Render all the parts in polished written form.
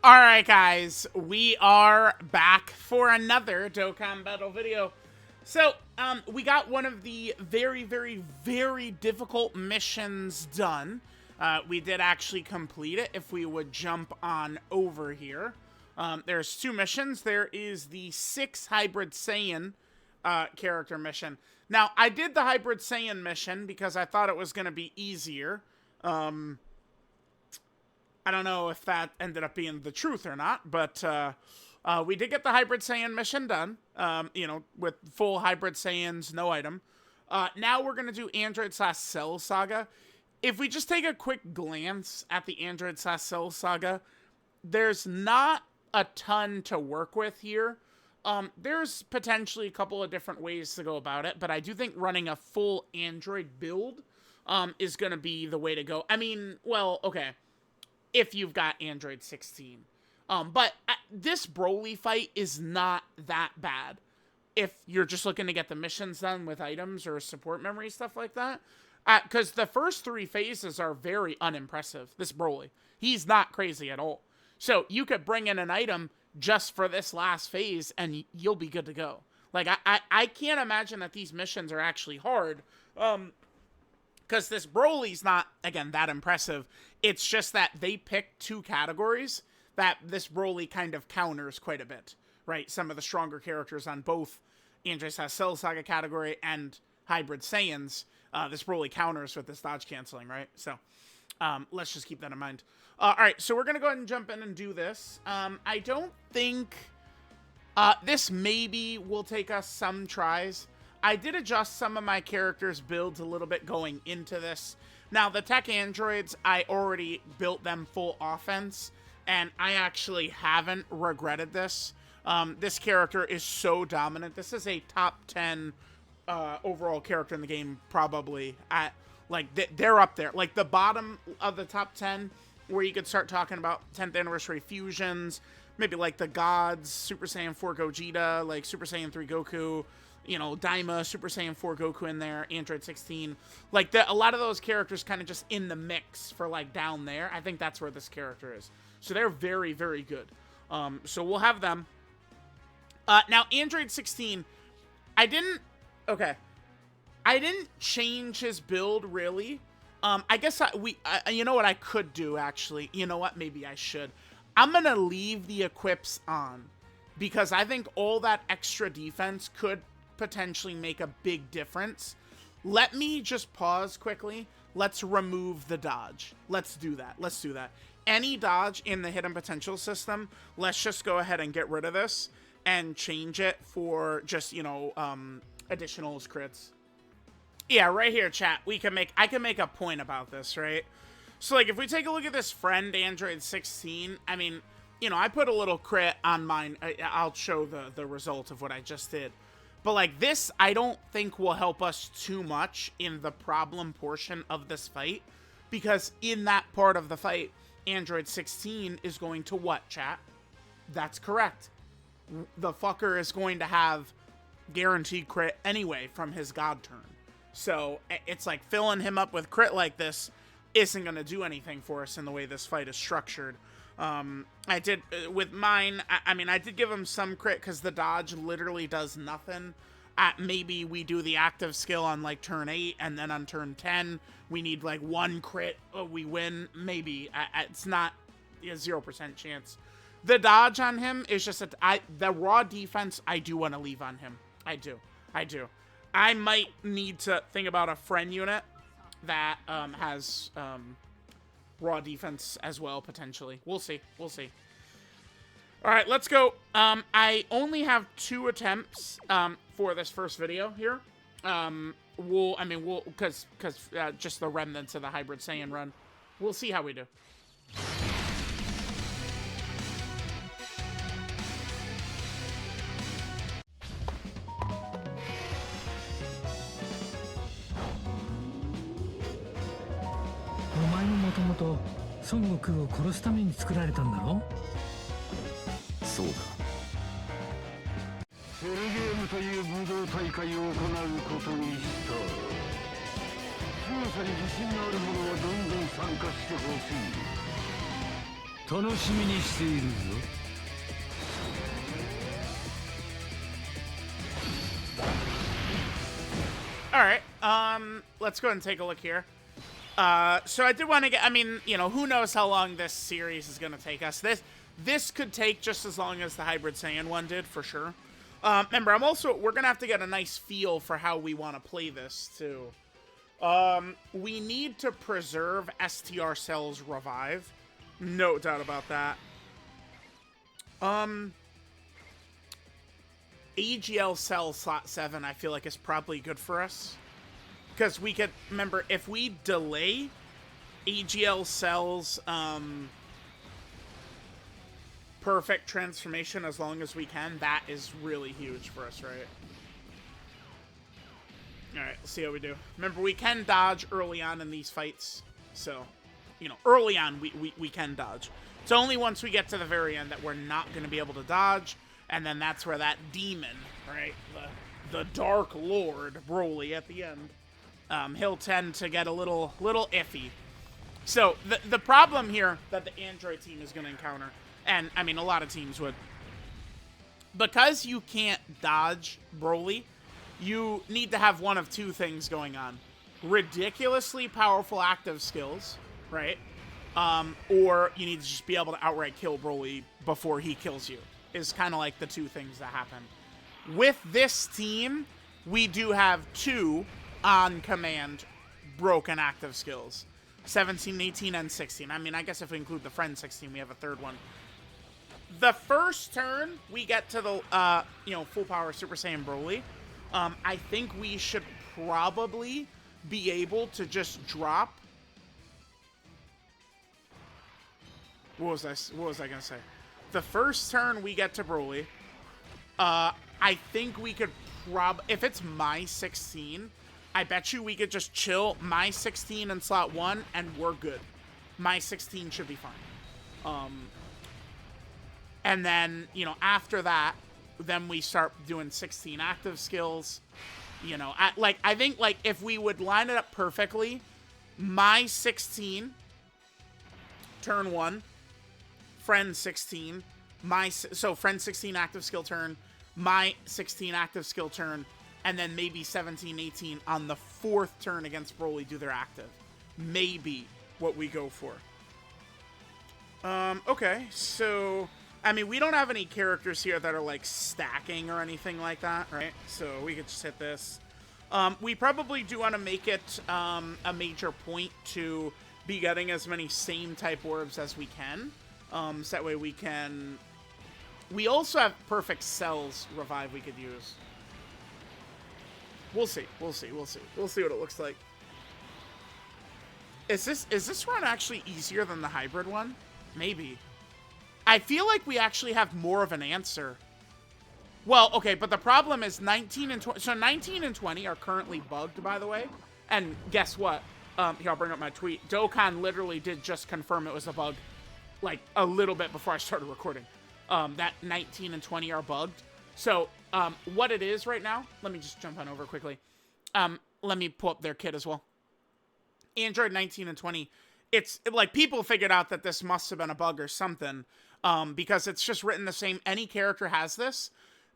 Alright guys, we are back for another Dokkan Battle video. So, we got one of the very difficult missions done. We did actually complete it if we would jump on over here. There's two missions. There is the 6 Hybrid Saiyan character mission. Now, I did the Hybrid Saiyan mission because I thought it was going to be easier. I don't know if that ended up being the truth or not, but we did get the Hybrid Saiyan mission done, you know, with full Hybrid Saiyans, no item. Now we're going to do Android/Cell Saga. If we just take a quick glance at the Android/Cell Saga, there's not a ton to work with here. There's potentially a couple of different ways to go about it, but I do think running a full Android build is going to be the way to go. I mean, well, okay. If you've got Android 16. But this BROLY fight is not that bad if you're just looking to get the missions done with items or support memory, stuff like that. Because the first 3 phases are very unimpressive, this BROLY. He's not crazy at all. So you could bring in an item just for this last phase and you'll be good to go. Like, I can't imagine that these missions are actually hard. Because this Broly's not, again, that impressive. It's just that they picked 2 categories that this Broly kind of counters quite a bit, right? Some of the stronger characters on both Android/Cell Saga category and Hybrid Saiyans, this Broly counters with this dodge canceling, right? So, let's just keep that in mind. Alright, so we're going to go ahead and jump in and do this. I don't think this maybe will take us some tries. I did adjust some of my characters' builds a little bit going into this. Now, the tech androids, I already built them full offense, and I actually haven't regretted this. This character is so dominant. This is a top 10 overall character in the game, probably. They're up there. Like, the bottom of the top 10, where you could start talking about 10th anniversary fusions, maybe like the gods, Super Saiyan 4 Gogeta, like Super Saiyan 3 Goku, you know, Daima, Super Saiyan 4 Goku in there, Android 16. Like, a lot of those characters kind of just in the mix for, like, down there. I think that's where this character is. So they're very good. So we'll have them. Now, Android 16, I didn't change his build, really. I guess you know what I could do, actually? You know what? Maybe I should. I'm going to leave the equips on, because I think all that extra defense could potentially make a big difference. Let me just pause quickly. Let's remove the dodge. Let's do that. Any dodge in the hidden potential system, let's just go ahead and get rid of this and change it for just, you know, additionals, crits. Yeah, right here, chat. I can make a point about this, right? So, like, if we take a look at this friend, Android 16, I mean, you know, I put a little crit on mine. I'll show the result of what I just did. But, like, this, I don't think will help us too much in the problem portion of this fight. Because in that part of the fight, Android 16 is going to what, chat? That's correct. The fucker is going to have guaranteed crit anyway from his god turn. So, it's like filling him up with crit like this isn't going to do anything for us in the way this fight is structured. I did, with mine, I mean, I did give him some crit because the dodge literally does nothing. Maybe we do the active skill on, like, turn 8, and then on turn 10, we need, like, 1 crit, we win. Maybe. It's not a 0% chance. The dodge on him is just, the raw defense, I do want to leave on him. I do. I might need to think about a friend unit that has raw defense as well, potentially. We'll see. All right, let's go. I only have 2 attempts for this first video here. Because just the remnants of the Hybrid Saiyan run. We'll see how we do. 楽しみにしているぞ。All right. Let's go ahead and take a look here. So I did want to get, I mean, you know, who knows how long this series is going to take us. This could take just as long as the Hybrid Saiyan one did, for sure. Remember, we're going to have to get a nice feel for how we want to play this, too. We need to preserve STR Cell's Revive. No doubt about that. AGL Cell slot 7, I feel like, is probably good for us. Because we could, remember, if we delay AGL Cell's perfect transformation as long as we can, that is really huge for us, right? Alright, let's see how we do. Remember, we can dodge early on in these fights. So, you know, early on, we can dodge. It's only once we get to the very end that we're not going to be able to dodge. And then that's where that demon, right, the Dark Lord, BROLY, at the end, he'll tend to get a little iffy. So, the problem here that the Android team is going to encounter, and, I mean, a lot of teams would, because you can't dodge BROLY, you need to have one of two things going on. Ridiculously powerful active skills, right? Or you need to just be able to outright kill BROLY before he kills you. Is kind of like the two things that happen. With this team, we do have two on-command broken active skills. 17, 18, and 16. I mean, I guess if we include the friend 16, we have a third one. The first turn, we get to the, you know, full power Super Saiyan BROLY. I think we should probably be able to just drop... What was I gonna say? The first turn we get to BROLY, I think we could if it's my 16, I bet you we could just chill my 16 in slot 1 and we're good. My 16 should be fine. And then, you know, after that, then we start doing 16 active skills. You know, I think, like, if we would line it up perfectly, my 16, turn 1, friend 16, so friend 16 active skill turn, my 16 active skill turn, and then maybe 17, 18 on the 4th turn against BROLY do their active. Maybe what we go for. Okay, so, I mean, we don't have any characters here that are, like, stacking or anything like that, right? So we could just hit this. We probably do want to make it a major point to be getting as many same type orbs as we can. So that way we can... We also have perfect cells revive we could use. We'll see. We'll see. We'll see. We'll see what it looks like. Is this run actually easier than the hybrid one? Maybe. I feel like we actually have more of an answer. Well, okay, but the problem is 19 and 20. So 19 and 20 are currently bugged, by the way. And guess what? Here, I'll bring up my tweet. Dokkan literally did just confirm it was a bug, like, a little bit before I started recording. That 19 and 20 are bugged. So, what it is right now, let me just jump on over quickly. Let me pull up their kit as well. Android 19 and 20, it's, like, people figured out that this must have been a bug or something, because it's just written the same, any character has this,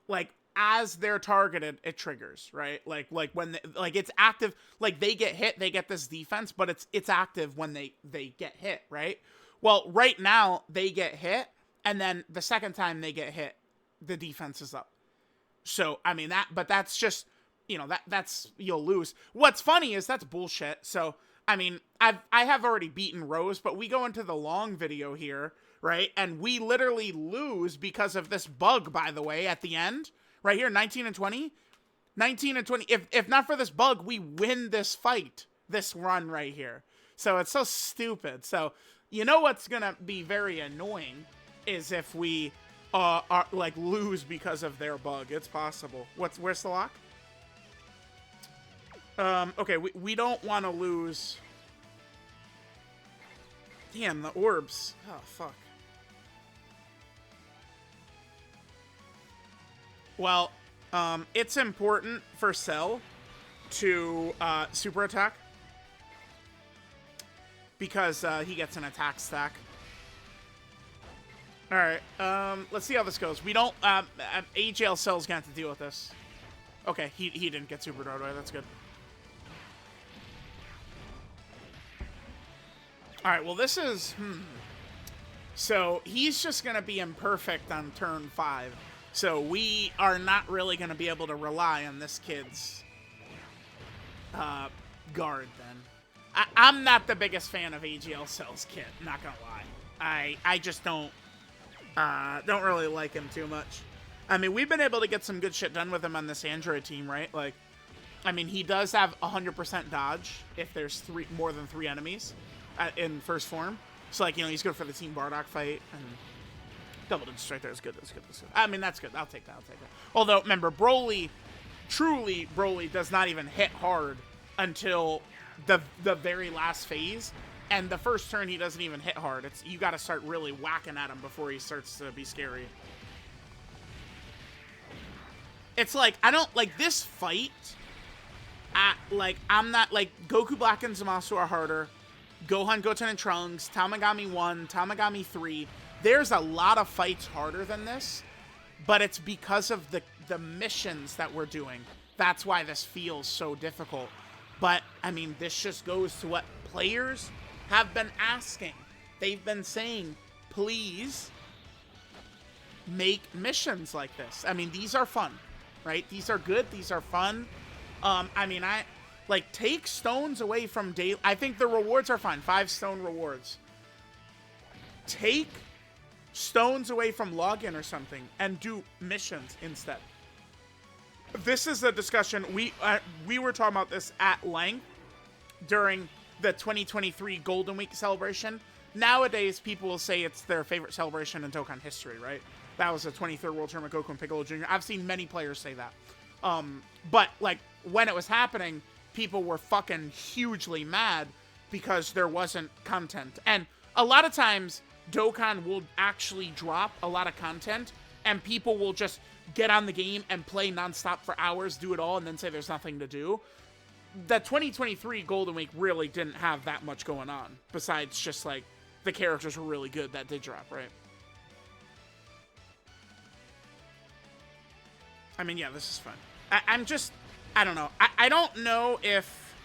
like, as they're targeted, it triggers, right? Like when, like, it's active, like, they get hit, they get this defense, but it's active when they get hit, right? Well, right now, they get hit, and then the second time they get hit, the defense is up. So, I mean, but that's just, you know, that's, you'll lose. What's funny is that's bullshit. So, I mean, I have already beaten Rose, but we go into the long video here, right? And we literally lose because of this bug, by the way, at the end. Right here, 19 and 20. 19 and 20. If not for this bug, we win this fight, this run right here. So, it's so stupid. So, you know what's going to be very annoying is if we are like lose because of their bug. It's possible. Where's the lock? Okay, we don't want to lose. Damn, the orbs. Oh, fuck. Well, it's important for Cell to super attack. Because he gets an attack stack. All right. Let's see how this goes. We don't. AGL Cell's gonna have to deal with this. Okay, he didn't get super right away. That's good. All right. Well, this is. So he's just gonna be imperfect on turn 5. So we are not really gonna be able to rely on this kid's guard then. I'm not the biggest fan of AGL Cell's kit. Not gonna lie. I just don't really like him too much. I mean, we've been able to get some good shit done with him on this Android team, right? Like, I mean, he does have 100% dodge if there's more than 3 enemies in first form. So, like, you know, he's good for the Team Bardock fight. And double dodge strike there is good. That's good. That's good. I mean, that's good. I'll take that. I'll take that. Although, remember, Broly, truly, Broly does not even hit hard until the very last phase. And the first turn, he doesn't even hit hard. You got to start really whacking at him before he starts to be scary. It's like, I don't, like, this fight, I'm not, like, Goku Black and Zamasu are harder. Gohan, Goten, and Trunks, Tamagami 1, Tamagami 3. There's a lot of fights harder than this, but it's because of the missions that we're doing. That's why this feels so difficult. But, I mean, this just goes to what players have been asking. They've been saying, please make missions like this. I mean, these are fun, right? These are good. These are fun. I mean, take stones away from daily. I think the rewards are fine. 5 stone rewards. Take stones away from login or something and do missions instead. This is a discussion we were talking about this at length during the 2023 Golden Week celebration. Nowadays, people will say it's their favorite celebration in Dokkan history, right? That was the 23rd World Tournament, Goku and Piccolo Jr. I've seen many players say that. But, like, when it was happening, people were fucking hugely mad because there wasn't content. And a lot of times, Dokkan will actually drop a lot of content, and people will just get on the game and play nonstop for hours, do it all, and then say there's nothing to do. The 2023 Golden Week really didn't have that much going on, besides just, like, the characters were really good that did drop, right? I mean, yeah, this is fun. I don't know. I don't know if...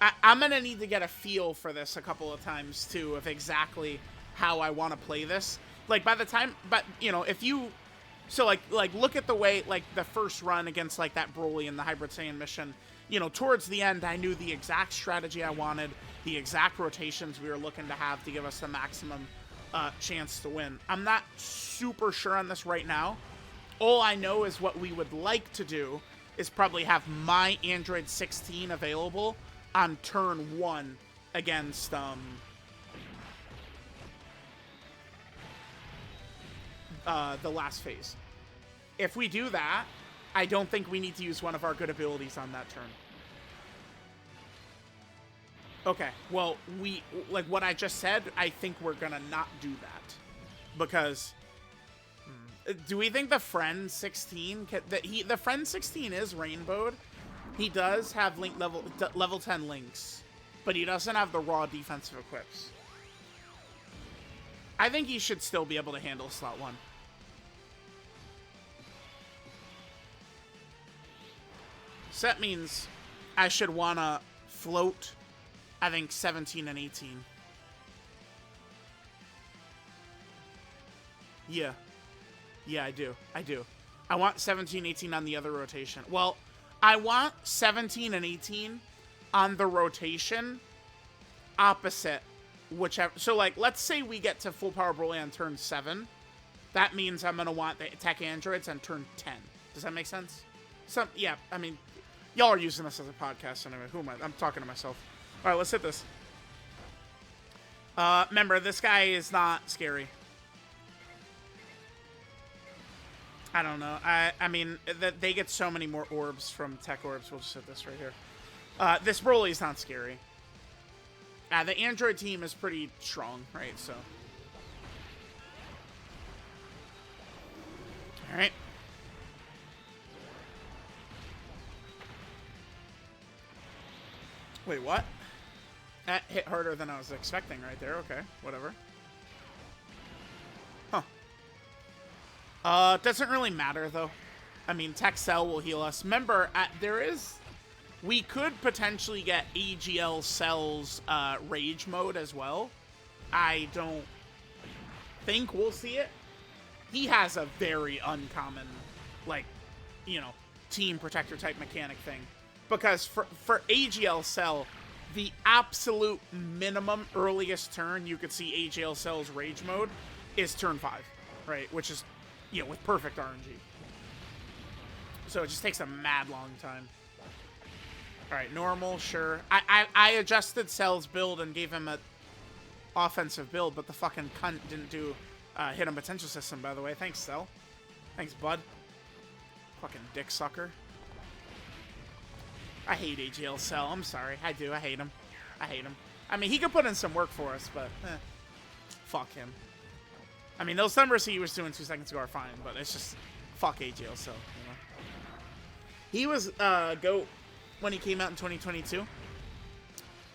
I'm going to need to get a feel for this a couple of times, too, of exactly how I want to play this. Like, by the time... But, you know, if you... So, like, look at the way, like, the first run against, like, that Broly and the Hybrid Saiyan mission, you know, towards the end, I knew the exact strategy I wanted, the exact rotations we were looking to have to give us the maximum chance to win. I'm not super sure on this right now. All I know is what we would like to do is probably have my Android 16 available on turn 1 against, the last phase. If we do that, I don't think we need to use one of our good abilities on that turn. Okay, well, like what I just said, I think we're gonna not do that. Because, do we think the Friend 16, the Friend 16 is rainbowed. He does have level 10 links, but he doesn't have the raw defensive equips. I think he should still be able to handle slot 1. So that means I should want to float, I think, 17 and 18. Yeah. Yeah, I do. I want 17, 18 on the other rotation. Well, I want 17 and 18 on the rotation opposite whichever. So, like, let's say we get to full power Broly on turn 7. That means I'm going to want the tech androids on turn 10. Does that make sense? Yeah, I mean, y'all are using this as a podcast anyway. Who am I? I'm talking to myself. All right, let's hit this. Remember, this guy is not scary. I don't know. I mean, they get so many more orbs from tech orbs. We'll just hit this right here. This Broly is not scary. The Android team is pretty strong, right? So. All right. Wait, what? That hit harder than I was expecting right there. Okay, whatever. Doesn't really matter, though. I mean, Tech Cell will heal us. Remember, we could potentially get AGL Cell's Rage mode as well. I don't think we'll see it. He has a very uncommon, like, you know, team protector type mechanic thing. Because for AGL Cell, the absolute minimum earliest turn you could see AGL Cell's Rage mode is turn 5, right? Which is, you know, with perfect RNG. So it just takes a mad long time. Alright, normal, sure. I adjusted Cell's build and gave him a offensive build, but the fucking cunt didn't do hit him potential system, by the way. Thanks, Cell. Thanks, bud. Fucking dick sucker. I hate AGL Cell. I'm sorry. I do. I hate him. I hate him. I mean, he could put in some work for us, but fuck him. I mean, those numbers he was doing 2 seconds ago are fine, but it's just fuck AGL Cell, you know? He was GOAT when he came out in 2022.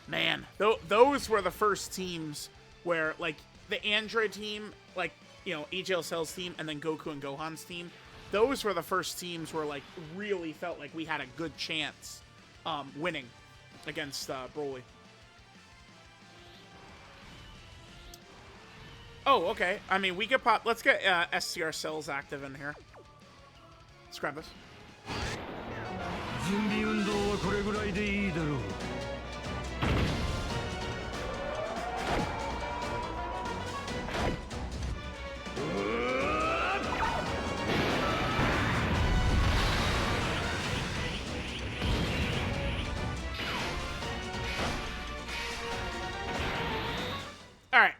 Man, those were the first teams where, like, the Android team, like, you know, AGL Cell's team, and then Goku and Gohan's team, those were the first teams where, like, really felt like we had a good chance winning against BROLY. Oh, okay. I mean, we could pop... Let's get STR Cells active in here. Let's grab this. All right.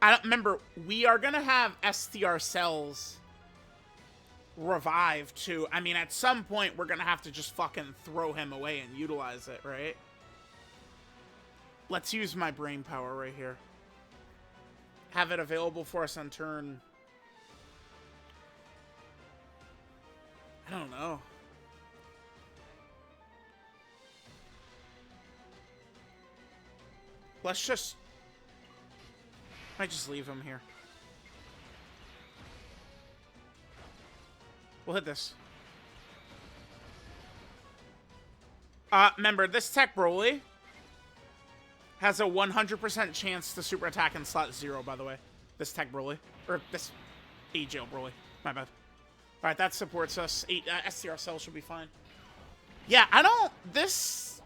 I don't remember. We are gonna have STR Cells revive too. I mean, at some point we're gonna have to just fucking throw him away and utilize it, right? Let's use my brain power right here. Have it available for us on turn. I don't know. Let's just... Might just leave him here. We'll hit this. Remember, this tech BROLY has a 100% chance to super attack in slot 0, by the way. This tech BROLY. Or this AGL BROLY. My bad. Alright, that supports us. STR Cell should be fine. Yeah, I don't... This...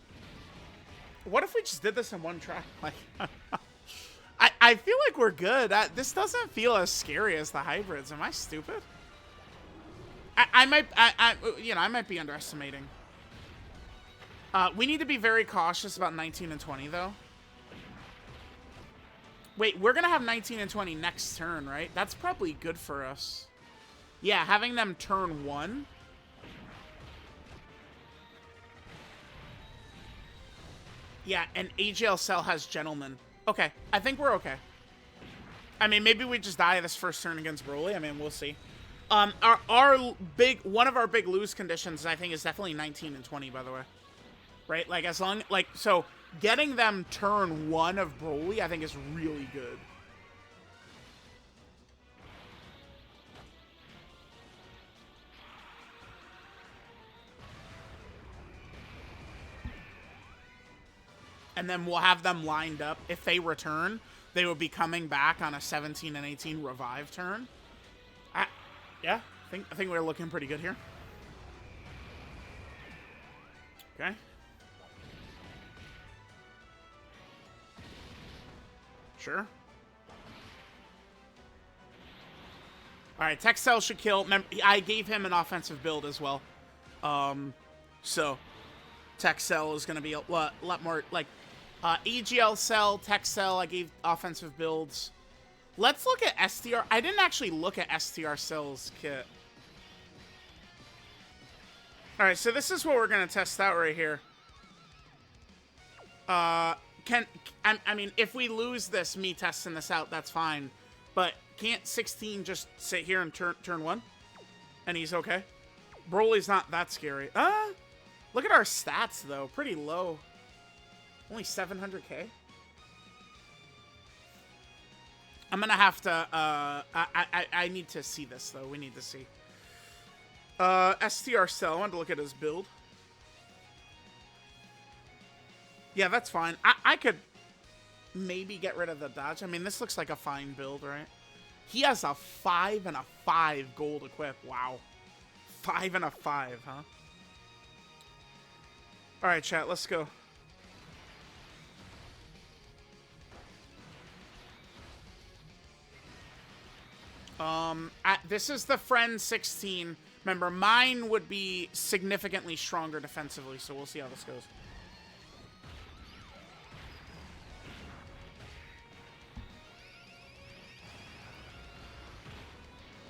What if we just did this in one track? Like... I feel like we're good. This doesn't feel as scary as the hybrids. Am I stupid? I might be underestimating. We need to be very cautious about 19 and 20, though. Wait, we're going to have 19 and 20 next turn, right? That's probably good for us. Yeah, having them turn 1. Yeah, and AGL Cell has Gentleman. Okay, I think we're okay. I mean, maybe we just die this first turn against BROLY. I mean, we'll see. One of our big lose conditions, I think, is definitely 19 and 20, by the way. Right? Like, as long, like, so getting them turn 1 of BROLY, I think, is really good. And then we'll have them lined up. If they return, they will be coming back on a 17 and 18 revive turn. Yeah, I think we're looking pretty good here. Okay. Sure. All right, Tech Cell should kill. Remember, I gave him an offensive build as well. So Tech Cell is going to be a lot more like EGL Cell, Tech Cell. I gave offensive builds. Let's look at STR. I didn't actually look at STR Cell's kit. All right, so this is what we're going to test out right here. I mean, if we lose this, me testing this out, that's fine. But can't 16 just sit here and turn 1? And he's okay? BROLY's not that scary. Look at our stats, though. Pretty low. Only 700k? I'm gonna have to, I need to see this, though. We need to see. STR Cell, I wanted to look at his build. Yeah, that's fine. I could maybe get rid of the dodge. I mean, this looks like a fine build, right? He has a 5 and a 5 gold equip. Wow. 5 and a 5, huh? Alright, chat, let's go. This is the friend 16. Remember, mine would be significantly stronger defensively, so we'll see how this goes.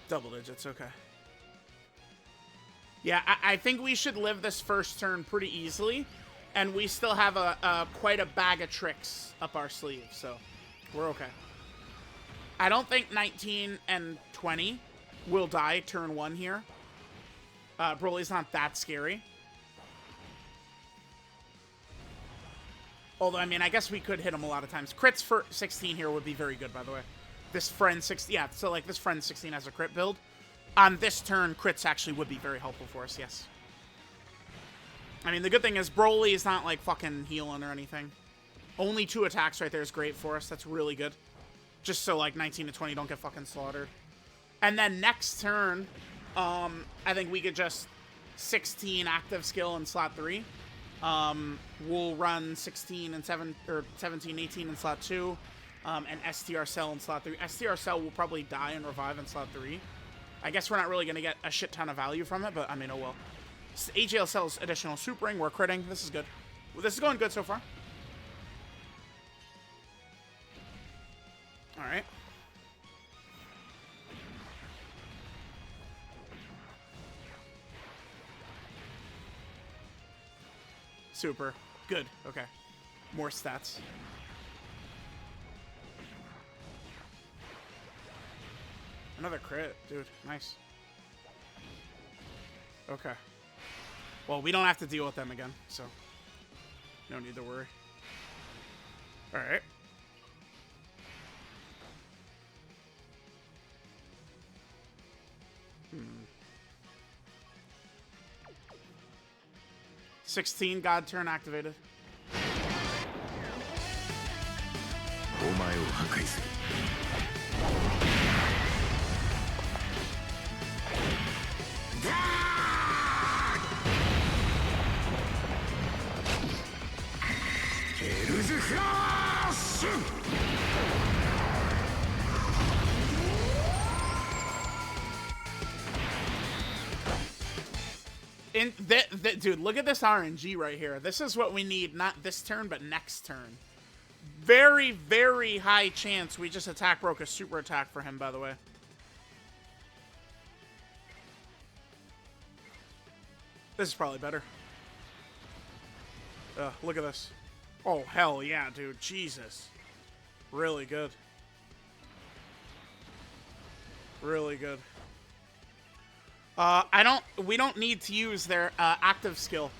Double digits, okay. Yeah, I think we should live this first turn pretty easily, and we still have quite a bag of tricks up our sleeve, so we're okay. I don't think 19 and 20 will die turn 1 here. Broly's not that scary. Although, I mean, I guess we could hit him a lot of times. Crits for 16 here would be very good, by the way. This friend 16, yeah, so like this friend 16 has a crit build. On this turn, crits actually would be very helpful for us, yes. I mean, the good thing is Broly is not like fucking healing or anything. Only 2 attacks right there is great for us. That's really good. Just so like 19 to 20 don't get fucking slaughtered. And then next turn, I think we could just 16 active skill in slot 3. We'll run 16 and 17, 18 in slot 2. And STR Cell in slot 3. STR Cell will probably die and revive in slot 3. I guess we're not really going to get a shit ton of value from it, but I mean, oh well. AGL Cell's additional super ring. We're critting. This is good. This is going good so far. All right. Super. Good. Okay. More stats. Another crit, dude. Nice. Okay. Well, we don't have to deal with them again, so no need to worry. All right. Hmm. 16 God turn activated. Dude, look at this RNG right here. This is what we need, not this turn, but next turn. Very, very high chance we just attack broke a super attack for him, by the way. This is probably better. Look at this. Oh, hell yeah, dude. Jesus. Really good. Really good. We don't need to use their active skill.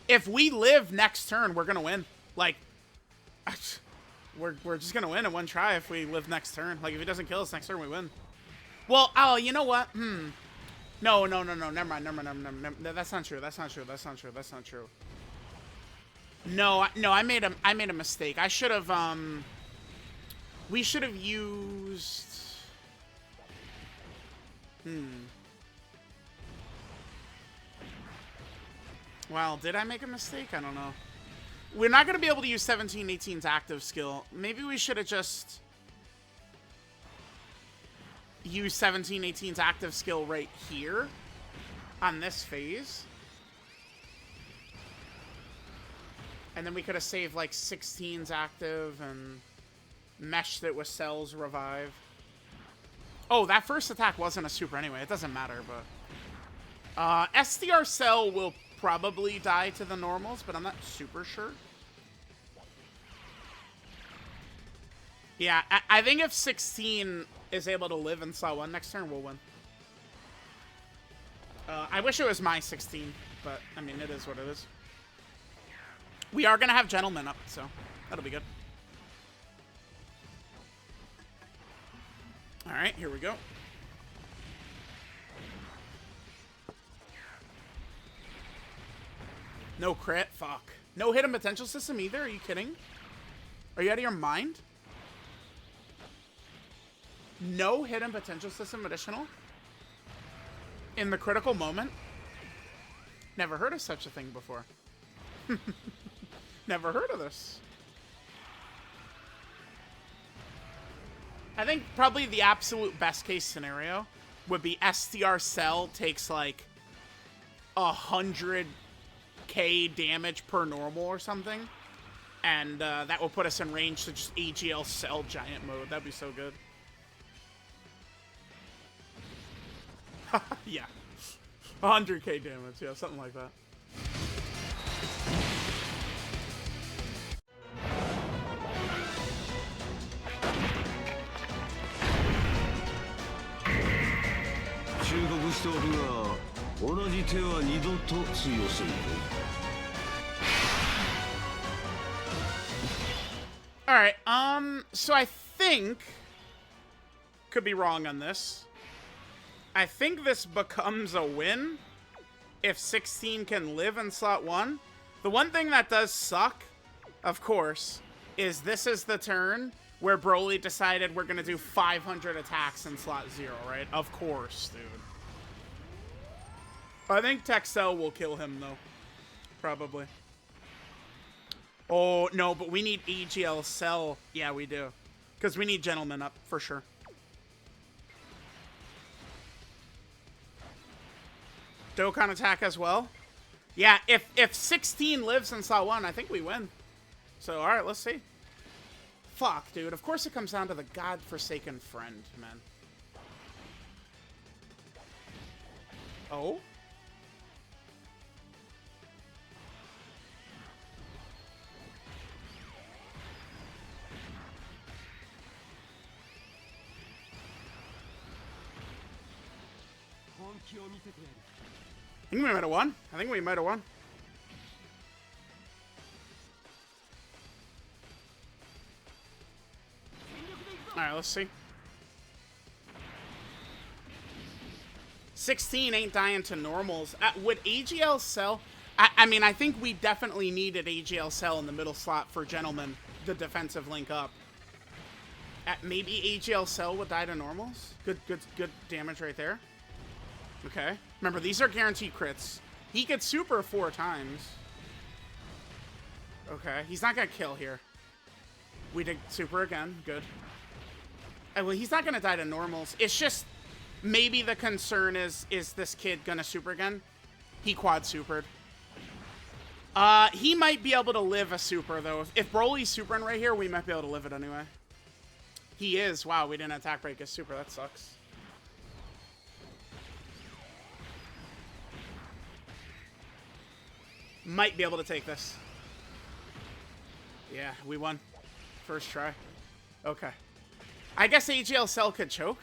If we live next turn, we're gonna win. Like, we're just gonna win in one try if we live next turn. Like, if he doesn't kill us next turn, we win. Well, oh, you know what? No. Never mind. That's not true. That's not true. No, I made a mistake. I should have, we should have used, Well, did I make a mistake? I don't know. We're not going to be able to use 1718's active skill. Maybe we should have just used 1718's active skill right here on this phase. And then we could have saved like 16's active and meshed it with Cell's revive. Oh, that first attack wasn't a super anyway. It doesn't matter, but STR Cell will probably die to the normals, but I'm not super sure. Yeah, I think if 16 is able to live in slot 1 next turn, we'll win. I wish it was my 16, but I mean, it is what it is. We are going to have Gentleman up, so That'll be good. All right, here we go. No crit. Fuck. No hidden potential system either? Are you kidding? Are you out of your mind? No hidden potential system additional? In the critical moment? Never heard of such a thing before. Never heard of this. I think probably the absolute best case scenario would be STR Cell takes like 100k damage per normal or something. And that will put us in range to just AGL Cell Giant mode. That'd be so good. Yeah. 100k damage. Yeah, something like that. Alright, so I think, could be wrong on this, I think this becomes a win if 16 can live in slot 1. The one thing that does suck, of course, is this is the turn where BROLY decided we're going to do 500 attacks in slot 0, right? Of course, dude. I think Texel will kill him, though. Probably. Oh, no, but we need AGL Cell. Yeah, we do. Because we need Gentleman up, for sure. Dokkan attack as well. Yeah, if 16 lives in slot 1, I think we win. So, alright, let's see. Fuck, dude. Of course it comes down to the godforsaken friend, man. Oh? I think we might have won. I think we might have won. Alright, let's see. 16 ain't dying to normals. Would AGL Cell... I mean, I think we definitely needed AGL Cell in the middle slot for Gentleman, the defensive link up. Maybe AGL Cell would die to normals? Good damage right there. Okay. Remember, these are guaranteed crits. He gets super 4 times. Okay. He's not going to kill here. We did super again. Good. Well, he's not going to die to normals. It's just maybe the concern is this kid going to super again? He quad supered. He might be able to live a super, though. If BROLY's supering right here, we might be able to live it anyway. He is. Wow, we didn't attack break his super. That sucks. Might be able to take this. Yeah, we won. First try. Okay. I guess AGL Cell could choke.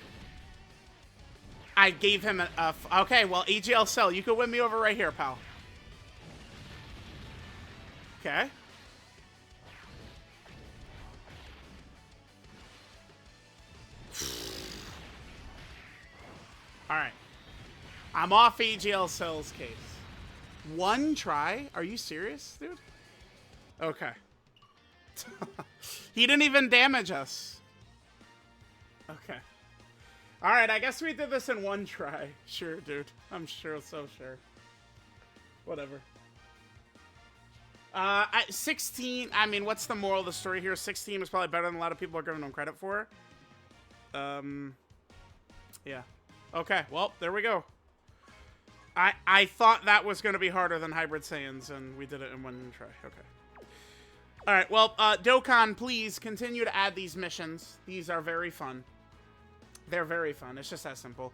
I gave him a okay, well, AGL Cell, you could win me over right here, pal. Okay. Alright. I'm off AGL Cell's case. 1 try? Are you serious, dude? Okay. He didn't even damage us. Okay. Alright, I guess we did this in 1 try. Sure, dude. I'm sure, so sure. Whatever. 16, I mean, what's the moral of the story here? 16 was probably better than a lot of people are giving him credit for. Yeah. Okay, well, there we go. I thought that was going to be harder than Hybrid Saiyans, and we did it in 1 try. Okay. Alright, well, Dokkan, please continue to add these missions. These are very fun. They're very fun. It's just that simple.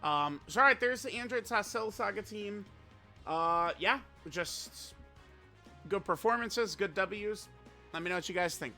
So, alright, there's the Android Cell Saga team. Yeah, just good performances, good W's. Let me know what you guys think.